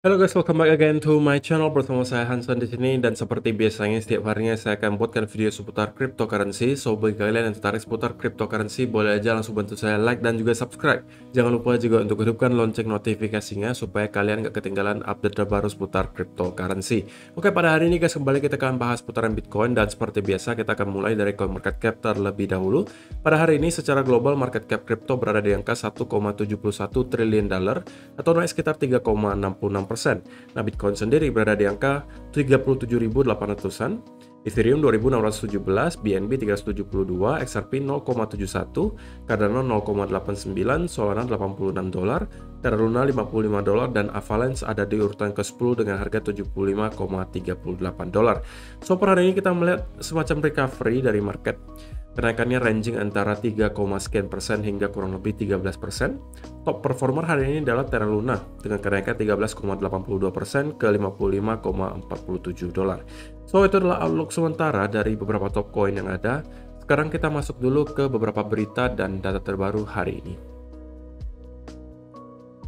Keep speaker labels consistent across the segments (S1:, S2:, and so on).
S1: Halo guys, welcome back again to my channel. Bersama saya Hanson di sini, dan seperti biasanya setiap harinya saya akan buatkan video seputar cryptocurrency. So bagi kalian yang tertarik seputar cryptocurrency, boleh aja langsung bantu saya like dan juga subscribe. Jangan lupa juga untuk hidupkan lonceng notifikasinya supaya kalian gak ketinggalan update terbaru seputar cryptocurrency. Oke, pada hari ini guys, kembali kita akan bahas seputaran Bitcoin, dan seperti biasa kita akan mulai dari CoinMarketCap terlebih dahulu. Pada hari ini secara global market cap crypto berada di angka 1,71 triliun dolar atau naik sekitar 3,66%. Nah, Bitcoin sendiri berada di angka 37.800-an, Ethereum 2.617, BNB 372, XRP 0,71, Cardano 0,89, Solana 86 dolar, Terra Luna 55 dolar, dan Avalanche ada di urutan ke-10 dengan harga 75,38 dolar. So, per hari ini kita melihat semacam recovery dari market. Kenaikannya ranging antara 3, sekian persen hingga kurang lebih 13%. Top performer hari ini adalah Terra Luna dengan kenaikan 13,82% ke 55,47 dolar. So, itu adalah outlook sementara dari beberapa top coin yang ada. Sekarang kita masuk dulu ke beberapa berita dan data terbaru hari ini.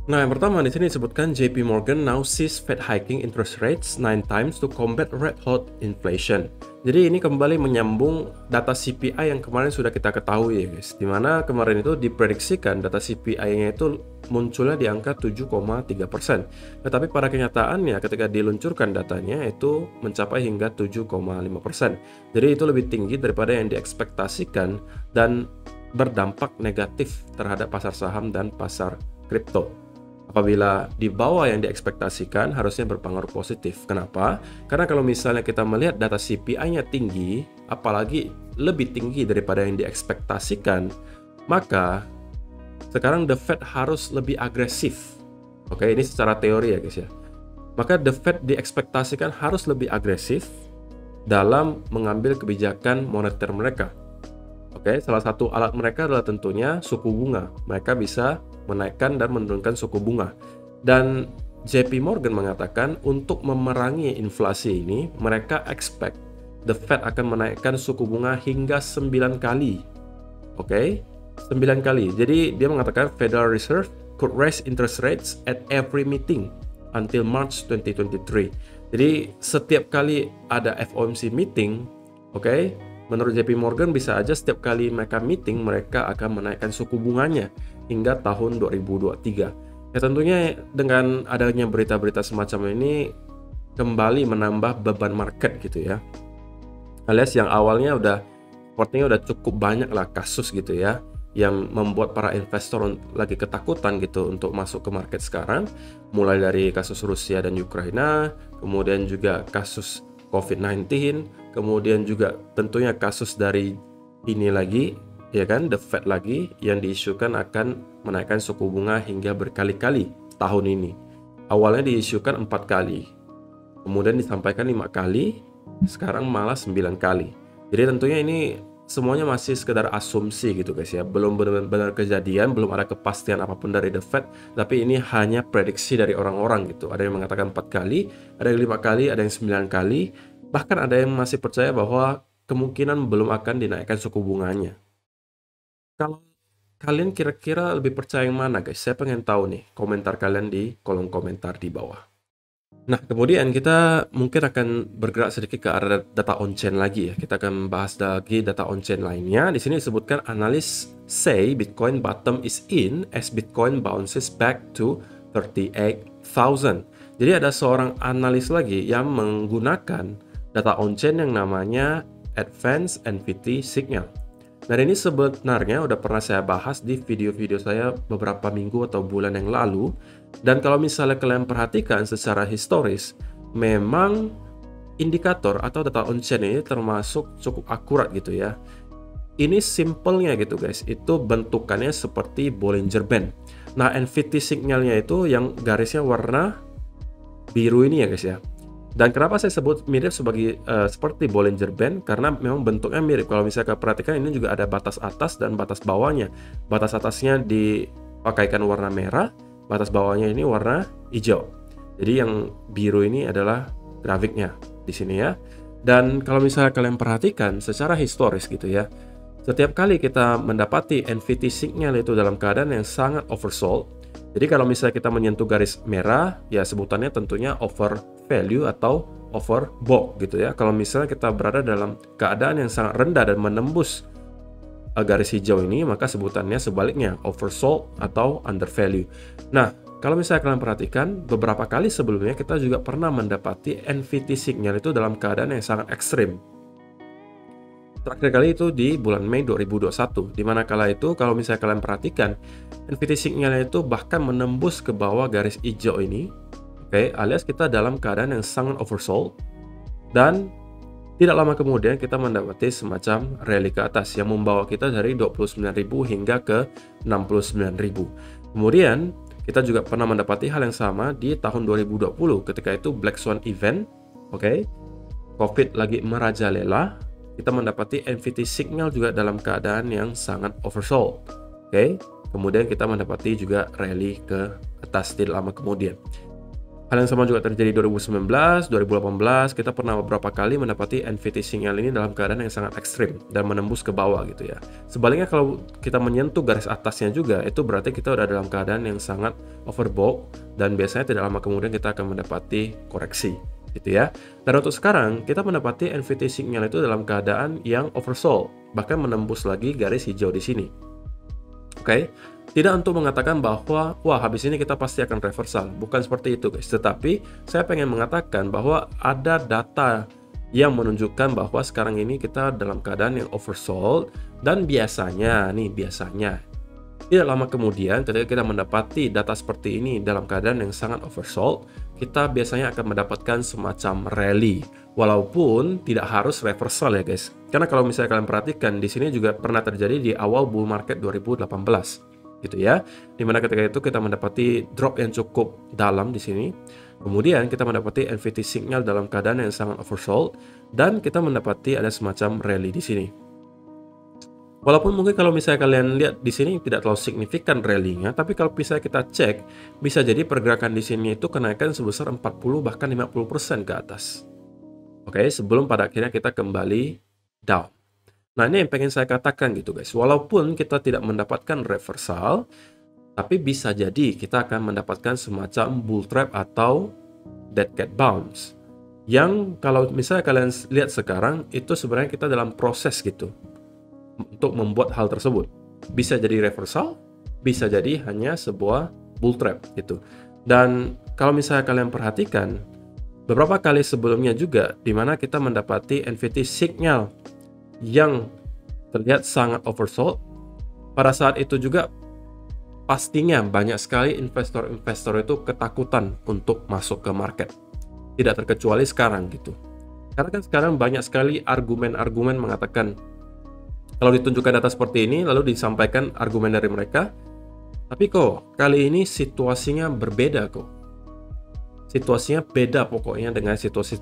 S1: Nah, yang pertama di sini disebutkan JP Morgan now sees Fed hiking interest rates 9 times to combat red hot inflation. Jadi ini kembali menyambung data CPI yang kemarin sudah kita ketahui ya guys. Dimana kemarin itu diprediksikan data CPI-nya itu munculnya di angka 7,3%. Tetapi pada kenyataannya ketika diluncurkan datanya itu mencapai hingga 7,5%. Jadi itu lebih tinggi daripada yang diekspektasikan dan berdampak negatif terhadap pasar saham dan pasar kripto. Apabila di bawah yang diekspektasikan, harusnya berpengaruh positif. Kenapa? Karena kalau misalnya kita melihat data CPI-nya tinggi, apalagi lebih tinggi daripada yang diekspektasikan, maka sekarang The Fed harus lebih agresif. Oke, ini secara teori ya guys ya. Maka The Fed diekspektasikan harus lebih agresif dalam mengambil kebijakan moneter mereka. Oke, salah satu alat mereka adalah tentunya suku bunga. Mereka bisa menaikkan dan menurunkan suku bunga. Dan JP Morgan mengatakan untuk memerangi inflasi ini, mereka expect the Fed akan menaikkan suku bunga hingga 9 kali. Oke, 9 kali. Jadi dia mengatakan Federal Reserve could raise interest rates at every meeting until March 2023. Jadi setiap kali ada FOMC meeting, oke, menurut JP Morgan bisa aja setiap kali mereka meeting, mereka akan menaikkan suku bunganya hingga tahun 2023. Ya tentunya dengan adanya berita-berita semacam ini kembali menambah beban market gitu ya. Alias yang awalnya sepertinya udah cukup banyak lah kasus gitu ya, yang membuat para investor lagi ketakutan gitu untuk masuk ke market sekarang. Mulai dari kasus Rusia dan Ukraina, kemudian juga kasus COVID-19, kemudian juga tentunya kasus dari ini lagi, ya kan, The Fed lagi yang diisukan akan menaikkan suku bunga hingga berkali-kali tahun ini. Awalnya diisukan 4 kali, kemudian disampaikan 5 kali, sekarang malah 9 kali. Jadi tentunya ini semuanya masih sekedar asumsi gitu guys ya, belum benar-benar kejadian, belum ada kepastian apapun dari The Fed, tapi ini hanya prediksi dari orang-orang gitu. Ada yang mengatakan 4 kali, ada yang 5 kali, ada yang 9 kali, bahkan ada yang masih percaya bahwa kemungkinan belum akan dinaikkan suku bunganya. Kalau kalian kira-kira lebih percaya yang mana guys? Saya pengen tahu nih komentar kalian di kolom komentar di bawah. Nah, kemudian kita mungkin akan bergerak sedikit ke arah data on-chain lagi ya. Kita akan bahas lagi data on-chain lainnya. Di sini disebutkan analis say Bitcoin bottom is in as Bitcoin bounces back to 38,000. Jadi ada seorang analis lagi yang menggunakan data on-chain yang namanya Advanced NVT Signal. Dan ini sebenarnya udah pernah saya bahas di video-video saya beberapa minggu atau bulan yang lalu. Dan kalau misalnya kalian perhatikan secara historis, memang indikator atau data on-chain ini termasuk cukup akurat gitu ya. Ini simpelnya gitu guys, itu bentukannya seperti Bollinger Band. Nah, NVT signalnya itu yang garisnya warna biru ini ya guys ya. Dan kenapa saya sebut mirip seperti Bollinger Band? Karena memang bentuknya mirip. Kalau misalnya perhatikan, ini juga ada batas atas dan batas bawahnya. Batas atasnya dipakaikan warna merah, batas bawahnya ini warna hijau. Jadi yang biru ini adalah grafiknya di sini ya. Dan kalau misalnya kalian perhatikan secara historis gitu ya, setiap kali kita mendapati NVT signal itu dalam keadaan yang sangat oversold, Jadi kalau misalnya kita menyentuh garis merah, ya sebutannya tentunya over value atau overbought gitu ya. Kalau misalnya kita berada dalam keadaan yang sangat rendah dan menembus garis hijau ini, maka sebutannya sebaliknya oversold atau undervalue. Nah, kalau misalnya kalian perhatikan, beberapa kali sebelumnya kita juga pernah mendapati NVT signal itu dalam keadaan yang sangat ekstrim. Terakhir kali itu di bulan Mei 2021, di mana kala itu kalau misalnya kalian perhatikan, NVT signalnya itu bahkan menembus ke bawah garis hijau ini, oke, alias kita dalam keadaan yang sangat oversold, dan tidak lama kemudian kita mendapati semacam rally ke atas yang membawa kita dari 29.000 hingga ke 69.000. Kemudian kita juga pernah mendapati hal yang sama di tahun 2020 ketika itu Black Swan event, oke, COVID lagi merajalela. Kita mendapati NVT signal juga dalam keadaan yang sangat oversold. Oke, kemudian kita mendapati juga rally ke atas tidak lama kemudian. Hal yang sama juga terjadi 2019, 2018, kita pernah beberapa kali mendapati NVT signal ini dalam keadaan yang sangat ekstrim dan menembus ke bawah gitu ya. Sebaliknya kalau kita menyentuh garis atasnya juga, itu berarti kita udah dalam keadaan yang sangat overbought dan biasanya tidak lama kemudian kita akan mendapati koreksi gitu ya. Dan untuk sekarang kita mendapati NVT signal itu dalam keadaan yang oversold, bahkan menembus lagi garis hijau di sini. Oke, tidak untuk mengatakan bahwa wah habis ini kita pasti akan reversal, bukan seperti itu guys. Tetapi saya pengen mengatakan bahwa ada data yang menunjukkan bahwa sekarang ini kita dalam keadaan yang oversold, dan biasanya tidak lama kemudian ketika kita mendapati data seperti ini dalam keadaan yang sangat oversold, kita biasanya akan mendapatkan semacam rally, walaupun tidak harus reversal ya guys. Karena kalau misalnya kalian perhatikan, di sini juga pernah terjadi di awal bull market 2018 gitu ya, dimana ketika itu kita mendapati drop yang cukup dalam di sini, kemudian kita mendapati NVT signal dalam keadaan yang sangat oversold, dan kita mendapati ada semacam rally di sini. Walaupun mungkin kalau misalnya kalian lihat di sini tidak terlalu signifikan rally-nya, tapi kalau misalnya kita cek, bisa jadi pergerakan di sini itu kenaikan sebesar 40 bahkan 50% ke atas. Oke, sebelum pada akhirnya kita kembali down. Nah, ini yang pengen saya katakan gitu guys. Walaupun kita tidak mendapatkan reversal, tapi bisa jadi kita akan mendapatkan semacam bull trap atau dead cat bounce. Yang kalau misalnya kalian lihat sekarang, itu sebenarnya kita dalam proses gitu untuk membuat hal tersebut. Bisa jadi reversal, bisa jadi hanya sebuah bull trap gitu. Dan kalau misalnya kalian perhatikan, beberapa kali sebelumnya juga di mana kita mendapati NVT signal yang terlihat sangat oversold, pada saat itu juga pastinya banyak sekali investor-investor itu ketakutan untuk masuk ke market. Tidak terkecuali sekarang gitu. Karena kan sekarang banyak sekali argumen-argumen mengatakan kalau ditunjukkan data seperti ini, lalu disampaikan argumen dari mereka, tapi kok kali ini situasinya berbeda kok. Situasinya beda pokoknya dengan situasi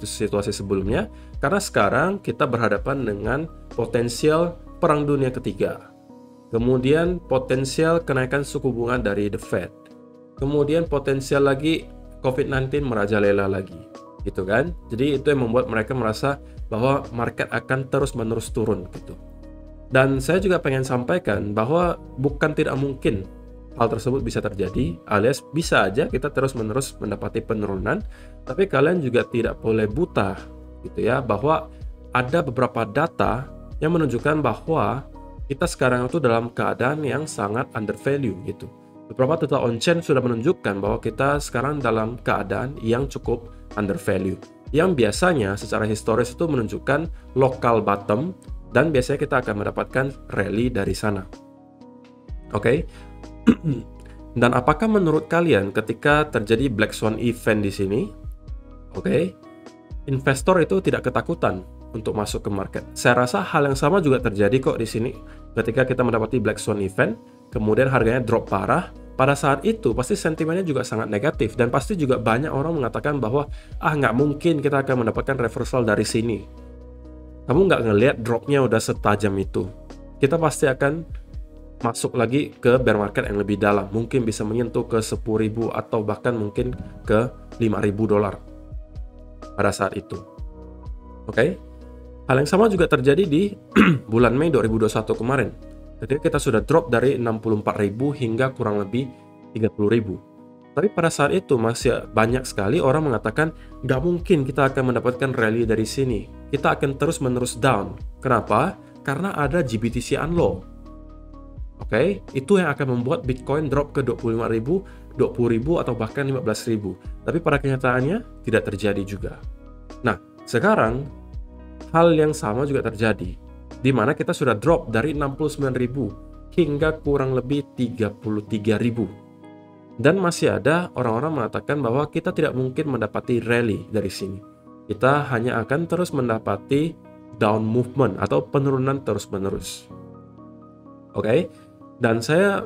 S1: sebelumnya, karena sekarang kita berhadapan dengan potensial perang dunia ketiga. Kemudian potensial kenaikan suku bunga dari The Fed. Kemudian potensial lagi COVID-19 merajalela lagi. Gitu kan? Jadi itu yang membuat mereka merasa bahwa market akan terus-menerus turun gitu. Dan saya juga pengen sampaikan bahwa bukan tidak mungkin hal tersebut bisa terjadi, alias bisa aja kita terus-menerus mendapati penurunan, tapi kalian juga tidak boleh buta gitu ya, bahwa ada beberapa data yang menunjukkan bahwa kita sekarang itu dalam keadaan yang sangat undervalue gitu. Beberapa data on-chain sudah menunjukkan bahwa kita sekarang dalam keadaan yang cukup undervalue, yang biasanya secara historis itu menunjukkan local bottom, dan biasanya kita akan mendapatkan rally dari sana. Oke. Dan apakah menurut kalian ketika terjadi Black Swan event di sini, investor itu tidak ketakutan untuk masuk ke market? Saya rasa hal yang sama juga terjadi kok di sini. Ketika kita mendapati Black Swan event, kemudian harganya drop parah, pada saat itu pasti sentimennya juga sangat negatif, dan pasti juga banyak orang mengatakan bahwa nggak mungkin kita akan mendapatkan reversal dari sini. Kamu nggak ngelihat dropnya udah setajam itu. Kita pasti akan masuk lagi ke bear market yang lebih dalam. Mungkin bisa menyentuh ke 10.000 atau bahkan mungkin ke 5.000 dolar pada saat itu. Oke. Hal yang sama juga terjadi di bulan Mei 2021 kemarin. Ketika kita sudah drop dari 64.000 hingga kurang lebih 30.000. Tapi pada saat itu masih banyak sekali orang mengatakan nggak mungkin kita akan mendapatkan rally dari sini. Kita akan terus-menerus down. Kenapa? Karena ada GBTC unlock. Oke, itu yang akan membuat Bitcoin drop ke 25.000, 20.000 atau bahkan 15.000. Tapi pada kenyataannya tidak terjadi juga. Nah, sekarang hal yang sama juga terjadi, di mana kita sudah drop dari 69.000 hingga kurang lebih 33.000. Dan masih ada orang-orang mengatakan bahwa kita tidak mungkin mendapati rally dari sini. Kita hanya akan terus mendapati down movement atau penurunan terus-menerus. Oke? Dan saya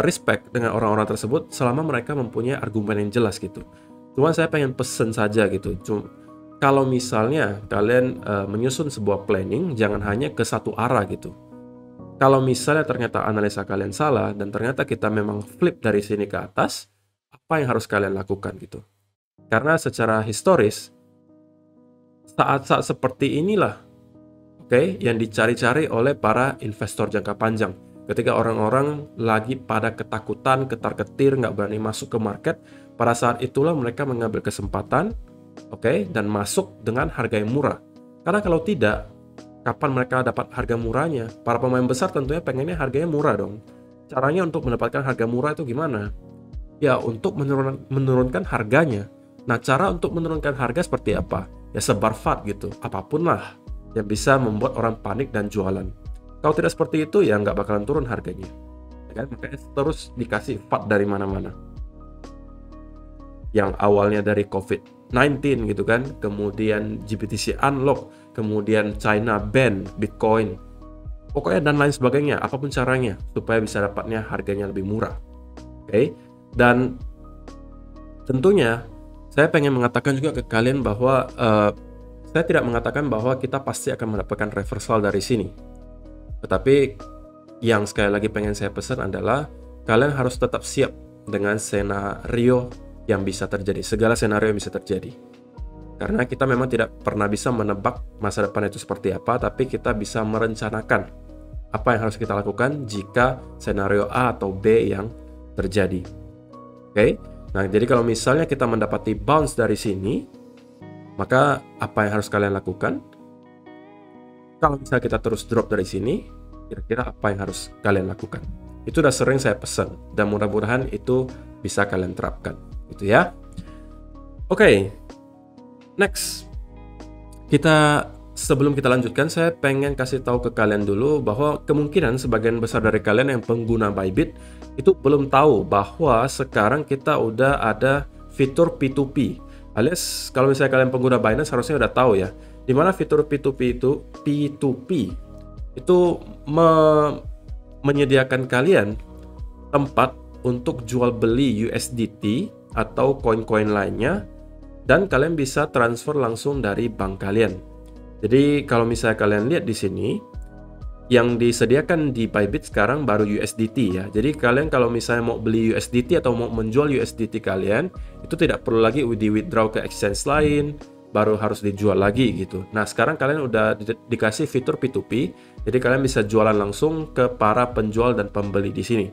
S1: respect dengan orang-orang tersebut selama mereka mempunyai argumen yang jelas gitu. Cuma saya pengen pesen saja gitu. Kalau misalnya kalian menyusun sebuah planning, jangan hanya ke satu arah gitu. Kalau misalnya ternyata analisa kalian salah dan ternyata kita memang flip dari sini ke atas, apa yang harus kalian lakukan gitu? Karena secara historis, saat-saat seperti inilah, oke, yang dicari-cari oleh para investor jangka panjang. Ketika orang-orang lagi pada ketakutan, ketar-ketir, nggak berani masuk ke market, pada saat itulah mereka mengambil kesempatan, oke, dan masuk dengan harga yang murah. Karena kalau tidak, kapan mereka dapat harga murahnya? Para pemain besar tentunya pengennya harganya murah dong. Caranya untuk mendapatkan harga murah itu gimana? Ya, untuk menurunkan harganya. Nah, cara untuk menurunkan harga seperti apa? Ya, sebar FUD gitu, apapun lah yang bisa membuat orang panik dan jualan. Kalau tidak seperti itu, ya nggak bakalan turun harganya. Ya kan? Makanya terus dikasih FUD dari mana-mana. Yang awalnya dari COVID-19 gitu kan, kemudian GBTC unlock, kemudian China ban Bitcoin, pokoknya dan lain sebagainya, apapun caranya supaya bisa dapatnya harganya lebih murah. Oke? Dan tentunya saya pengen mengatakan juga ke kalian bahwa saya tidak mengatakan bahwa kita pasti akan mendapatkan reversal dari sini. Tetapi yang sekali lagi pengen saya pesan adalah kalian harus tetap siap dengan senario yang bisa terjadi, segala senario yang bisa terjadi. Karena kita memang tidak pernah bisa menebak masa depan itu seperti apa, tapi kita bisa merencanakan apa yang harus kita lakukan jika senario A atau B yang terjadi. Oke? Nah, jadi kalau misalnya kita mendapati bounce dari sini, maka apa yang harus kalian lakukan? Kalau misalnya kita terus drop dari sini, kira-kira apa yang harus kalian lakukan? Itu udah sering saya pesan, dan mudah-mudahan itu bisa kalian terapkan, gitu ya. Oke, next. Sebelum kita lanjutkan, saya pengen kasih tahu ke kalian dulu bahwa kemungkinan sebagian besar dari kalian yang pengguna Bybit itu belum tahu bahwa sekarang kita udah ada fitur P2P. Alias kalau misalnya kalian pengguna Binance harusnya udah tahu ya, di mana fitur P2P itu menyediakan kalian tempat untuk jual beli USDT atau koin-koin lainnya, dan kalian bisa transfer langsung dari bank kalian. Jadi kalau misalnya kalian lihat di sini, yang disediakan di Bybit sekarang baru USDT ya. Jadi kalian kalau misalnya mau beli USDT atau mau menjual USDT kalian, itu tidak perlu lagi di withdraw ke exchange lain, baru harus dijual lagi gitu. Nah, sekarang kalian udah dikasih fitur P2P, jadi kalian bisa jualan langsung ke para penjual dan pembeli di sini.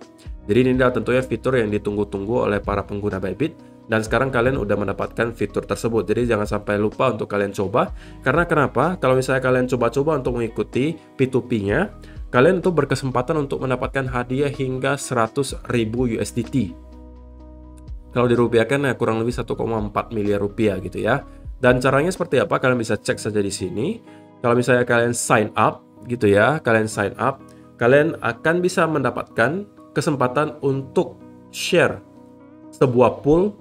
S1: Jadi ini adalah tentunya fitur yang ditunggu-tunggu oleh para pengguna Bybit, dan sekarang kalian udah mendapatkan fitur tersebut. Jadi jangan sampai lupa untuk kalian coba. Karena kenapa? Kalau misalnya kalian coba-coba untuk mengikuti P2P-nya, kalian tuh berkesempatan untuk mendapatkan hadiah hingga 100.000 USDT. Kalau dirupiahkan ya kurang lebih 1,4 miliar rupiah gitu ya. Dan caranya seperti apa? Kalian bisa cek saja di sini. Kalau misalnya kalian sign up gitu ya, kalian akan bisa mendapatkan kesempatan untuk share sebuah pool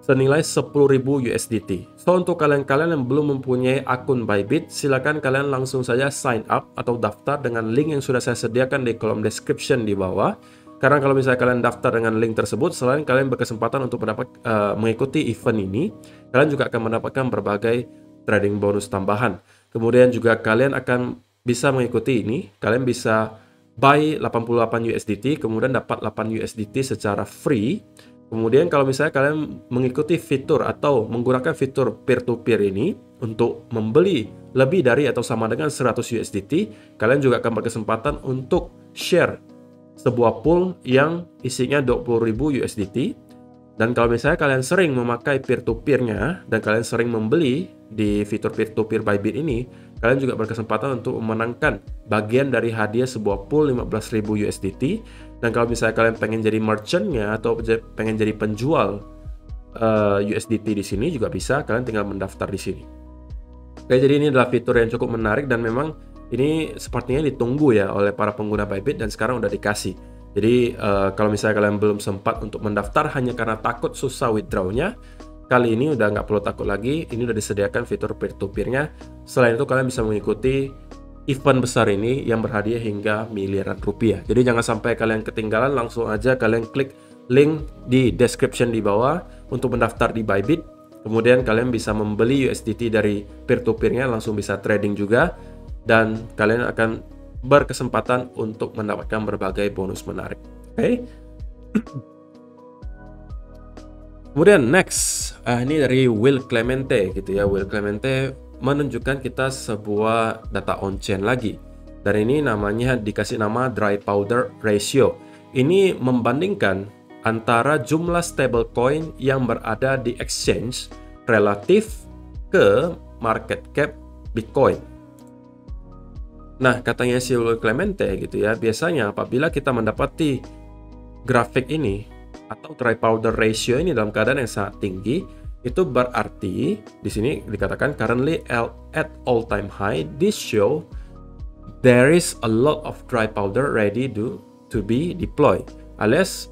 S1: senilai 10.000 USDT. So untuk kalian-kalian yang belum mempunyai akun Bybit, silakan kalian langsung saja sign up atau daftar dengan link yang sudah saya sediakan di kolom description di bawah. Karena kalau misalnya kalian daftar dengan link tersebut, selain kalian berkesempatan untuk mengikuti event ini, kalian juga akan mendapatkan berbagai trading bonus tambahan. Kemudian juga kalian akan bisa mengikuti ini, kalian bisa buy 88 USDT, kemudian dapat 8 USDT secara free. Kemudian kalau misalnya kalian mengikuti fitur atau menggunakan fitur peer-to-peer ini untuk membeli lebih dari atau sama dengan 100 USDT, kalian juga akan berkesempatan untuk share sebuah pool yang isinya 20.000 USDT. Dan kalau misalnya kalian sering memakai peer-to-peer-nya dan kalian sering membeli di fitur peer-to-peer Bybit ini, kalian juga berkesempatan untuk memenangkan bagian dari hadiah sebuah pool 15.000 USDT. Dan kalau misalnya kalian pengen jadi merchant-nya atau pengen jadi penjual USDT di sini juga bisa, kalian tinggal mendaftar di sini. Oke, jadi ini adalah fitur yang cukup menarik dan memang ini sepertinya ditunggu ya oleh para pengguna Bybit dan sekarang udah dikasih. Jadi kalau misalnya kalian belum sempat untuk mendaftar hanya karena takut susah withdrawnya, kali ini udah nggak perlu takut lagi. Ini udah disediakan fitur peer-to-peer-nya. Selain itu kalian bisa mengikuti event besar ini yang berhadiah hingga miliaran rupiah. Jadi jangan sampai kalian ketinggalan, langsung aja kalian klik link di description di bawah untuk mendaftar di Bybit. Kemudian kalian bisa membeli USDT dari peer-to-peer-nya, langsung bisa trading juga. Dan kalian akan berkesempatan untuk mendapatkan berbagai bonus menarik. Oke. Kemudian next, ini dari Will Clemente gitu ya. Will Clemente menunjukkan kita sebuah data on-chain lagi. Dan ini namanya dikasih nama dry powder ratio. Ini membandingkan antara jumlah stablecoin yang berada di exchange relatif ke market cap Bitcoin. Nah, katanya si Will Clemente gitu ya, biasanya apabila kita mendapati grafik ini atau dry powder ratio ini dalam keadaan yang sangat tinggi, itu berarti di sini dikatakan currently at all time high. This show there is a lot of dry powder ready to be deployed. Alias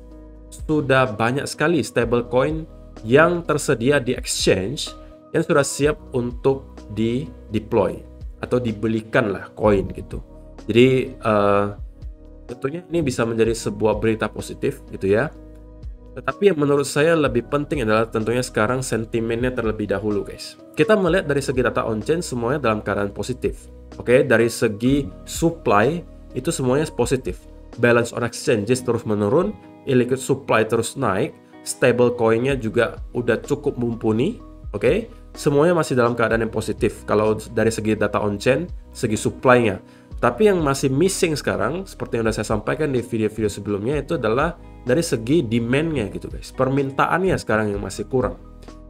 S1: sudah banyak sekali stablecoin yang tersedia di exchange yang sudah siap untuk di deploy atau dibelikan lah koin gitu. Jadi tentunya ini bisa menjadi sebuah berita positif gitu ya. Tetapi yang menurut saya lebih penting adalah tentunya sekarang sentimennya terlebih dahulu guys. Kita melihat dari segi data on-chain semuanya dalam keadaan positif. Oke, dari segi supply itu semuanya positif. Balance on exchanges terus menurun, illiquid supply terus naik, stable coinnya juga udah cukup mumpuni. Oke, semuanya masih dalam keadaan yang positif kalau dari segi data on-chain, segi supply-nya. Tapi yang masih missing sekarang, seperti yang sudah saya sampaikan di video-video sebelumnya, itu adalah dari segi demand-nya gitu guys. Permintaannya sekarang yang masih kurang.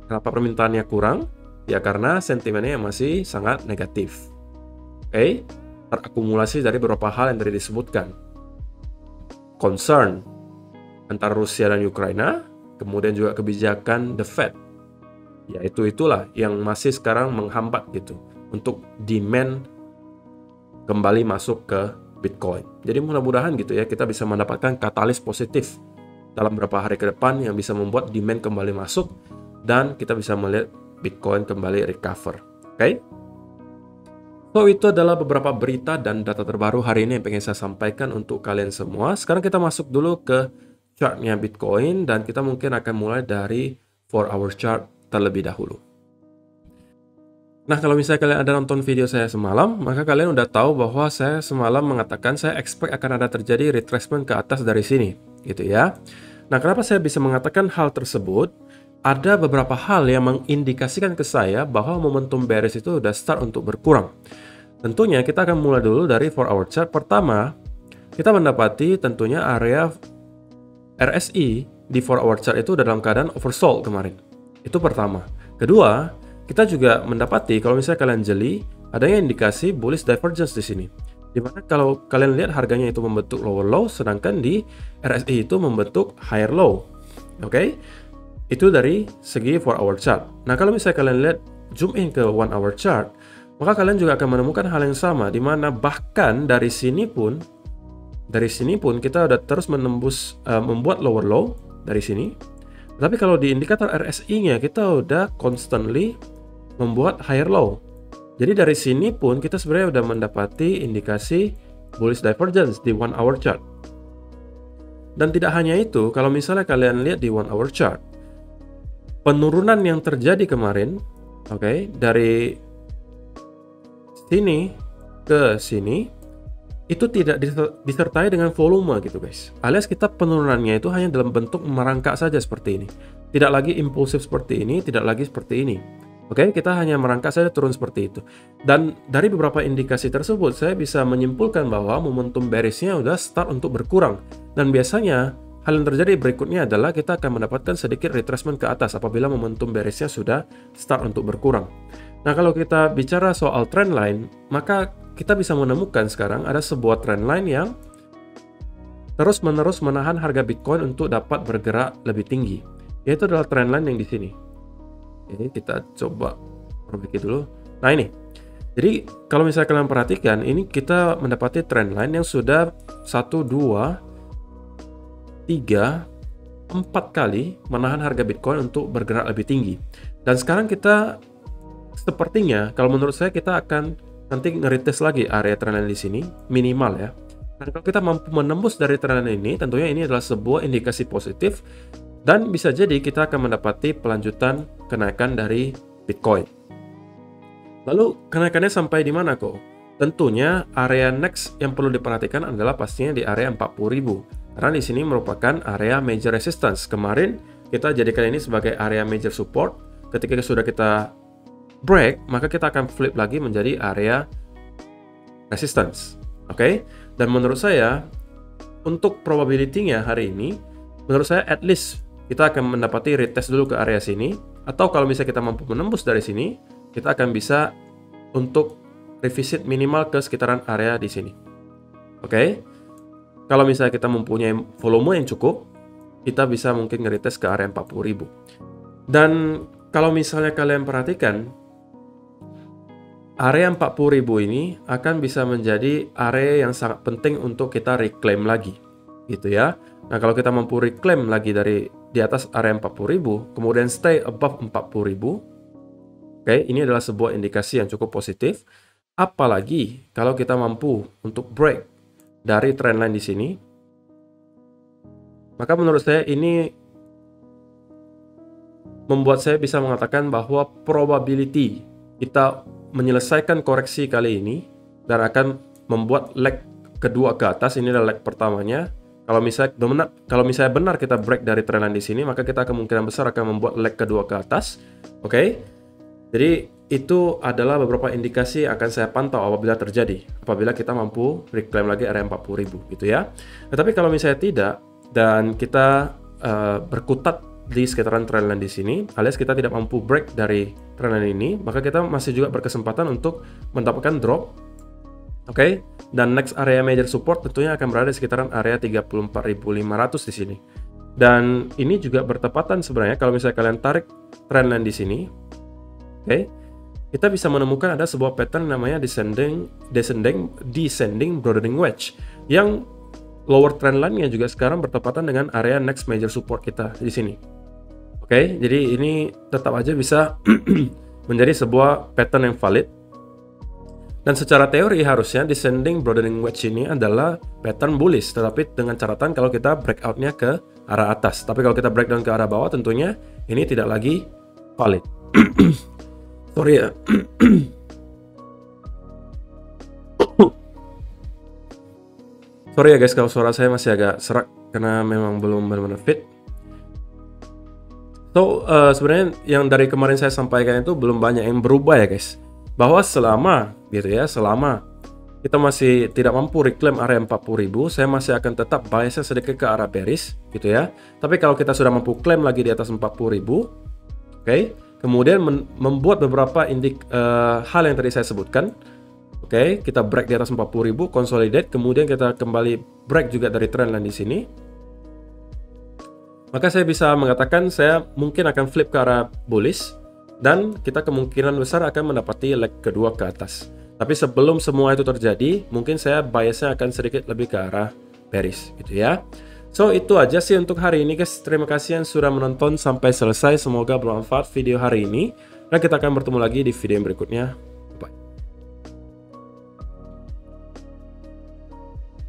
S1: Kenapa permintaannya kurang? Ya karena sentimennya masih sangat negatif. Oke, terakumulasi dari beberapa hal yang tadi disebutkan. Concern antara Rusia dan Ukraina, kemudian juga kebijakan The Fed. Ya itulah yang masih sekarang menghambat gitu untuk demand kembali masuk ke Bitcoin. Jadi mudah-mudahan gitu ya kita bisa mendapatkan katalis positif dalam beberapa hari ke depan yang bisa membuat demand kembali masuk dan kita bisa melihat Bitcoin kembali recover. Oke? So itu adalah beberapa berita dan data terbaru hari ini yang pengen saya sampaikan untuk kalian semua. Sekarang kita masuk dulu ke chartnya Bitcoin dan kita mungkin akan mulai dari 4-hour chart terlebih dahulu. Nah, kalau misalnya kalian ada nonton video saya semalam, maka kalian udah tahu bahwa saya semalam mengatakan saya expect akan ada terjadi retracement ke atas dari sini, gitu ya. Nah, kenapa saya bisa mengatakan hal tersebut? Ada beberapa hal yang mengindikasikan ke saya bahwa momentum bearish itu udah start untuk berkurang. Tentunya kita akan mulai dulu dari 4-hour chart. Pertama, kita mendapati tentunya area RSI di 4-hour chart itu udah dalam keadaan oversold kemarin. Itu pertama. Kedua, kita juga mendapati kalau misalnya kalian jeli, adanya indikasi bullish divergence di sini. Dimana kalau kalian lihat harganya itu membentuk lower low, sedangkan di RSI itu membentuk higher low. Oke? Itu dari segi 4-hour chart. Nah, kalau misalnya kalian lihat zoom in ke 1-hour chart, maka kalian juga akan menemukan hal yang sama, di mana bahkan dari sini pun kita udah terus menembus membuat lower low dari sini. Tapi kalau di indikator RSI-nya kita udah constantly membuat higher low. Jadi dari sini pun kita sebenarnya udah mendapati indikasi bullish divergence di 1-hour chart. Dan tidak hanya itu, kalau misalnya kalian lihat di 1-hour chart, penurunan yang terjadi kemarin, dari sini ke sini, itu tidak disertai dengan volume gitu guys. Alias kita penurunannya itu hanya dalam bentuk merangkak saja seperti ini. Tidak lagi impulsif seperti ini, tidak lagi seperti ini. Oke, kita hanya merangkak saja turun seperti itu. Dan dari beberapa indikasi tersebut, saya bisa menyimpulkan bahwa momentum bearish-nya udah start untuk berkurang. Dan biasanya, hal yang terjadi berikutnya adalah kita akan mendapatkan sedikit retracement ke atas apabila momentum bearish-nya sudah start untuk berkurang. Nah, kalau kita bicara soal trend line, maka kita bisa menemukan sekarang ada sebuah trend line yang terus-menerus menahan harga Bitcoin untuk dapat bergerak lebih tinggi. Yaitu adalah trend line yang di sini. Ini kita coba perbaiki dulu. Nah ini, jadi kalau misalnya kalian perhatikan, ini kita mendapati trend line yang sudah 1, 2, 3, 4 kali menahan harga Bitcoin untuk bergerak lebih tinggi. Dan sekarang kita sepertinya, kalau menurut saya kita akan nanti nge-retest lagi area trend line di sini, minimal ya. Dan kalau kita mampu menembus dari trend line ini, tentunya ini adalah sebuah indikasi positif. Dan bisa jadi kita akan mendapati pelanjutan kenaikan dari Bitcoin. Lalu kenaikannya sampai di mana kok? Tentunya area next yang perlu diperhatikan adalah pastinya di area 40.000. Karena di sini merupakan area major resistance. Kemarin kita jadikan ini sebagai area major support. Ketika sudah kita break, maka kita akan flip lagi menjadi area resistance. Oke? Dan menurut saya, untuk probability-nya hari ini, menurut saya at least kita akan mendapati retest dulu ke area sini, atau kalau misalnya kita mampu menembus dari sini, kita akan bisa untuk revisit minimal ke sekitaran area di sini. Oke? Kalau misalnya kita mempunyai volume yang cukup, kita bisa mungkin nge-retest ke area 40.000. Dan kalau misalnya kalian perhatikan, area 40.000 ini akan bisa menjadi area yang sangat penting untuk kita reclaim lagi, gitu ya. Nah, kalau kita mampu reclaim lagi dari di atas area 40.000, kemudian stay above 40.000, oke, ini adalah sebuah indikasi yang cukup positif. Apalagi kalau kita mampu untuk break dari trendline di sini, maka menurut saya ini membuat saya bisa mengatakan bahwa probability kita menyelesaikan koreksi kali ini dan akan membuat leg kedua ke atas. Ini adalah leg pertamanya. Kalau misalnya benar kita break dari trendline di sini, maka kita kemungkinan besar akan membuat leg kedua ke atas. Oke. Jadi itu adalah beberapa indikasi yang akan saya pantau apabila terjadi. Apabila kita mampu reclaim lagi area 40.000 gitu ya. Tetapi kalau misalnya tidak dan kita berkutat di sekitaran trendline di sini, alias kita tidak mampu break dari trendline ini, maka kita masih juga berkesempatan untuk mendapatkan drop. Oke, dan next area major support tentunya akan berada di sekitaran area 34.500 di sini. Dan ini juga bertepatan sebenarnya kalau misalnya kalian tarik trendline di sini. Oke, kita bisa menemukan ada sebuah pattern namanya descending broadening wedge yang lower trendline-nya juga sekarang bertepatan dengan area next major support kita di sini. Oke, jadi ini tetap aja bisa menjadi sebuah pattern yang valid. Dan secara teori harusnya descending broadening wedge ini adalah pattern bullish, tetapi dengan catatan kalau kita breakout-nya ke arah atas. Tapi kalau kita breakdown ke arah bawah tentunya ini tidak lagi valid. Sorry ya. Sorry ya guys kalau suara saya masih agak serak karena memang belum benar-benar fit. So, sebenarnya yang dari kemarin saya sampaikan itu belum banyak yang berubah ya guys. Bahwa selama kita masih tidak mampu reclaim area 40.000, saya masih akan tetap biasnya sedikit ke arah bearish gitu ya. Tapi kalau kita sudah mampu claim lagi di atas 40.000, oke, kemudian membuat beberapa hal yang tadi saya sebutkan. Oke, kita break di atas 40.000, consolidate, kemudian kita kembali break juga dari trendline di sini. Maka saya bisa mengatakan saya mungkin akan flip ke arah bullish dan kita kemungkinan besar akan mendapati leg kedua ke atas. Tapi sebelum semua itu terjadi, mungkin saya biasnya akan sedikit lebih ke arah bearish gitu ya. So itu aja sih untuk hari ini guys. Terima kasih yang sudah menonton sampai selesai. Semoga bermanfaat video hari ini. Dan kita akan bertemu lagi di video yang berikutnya.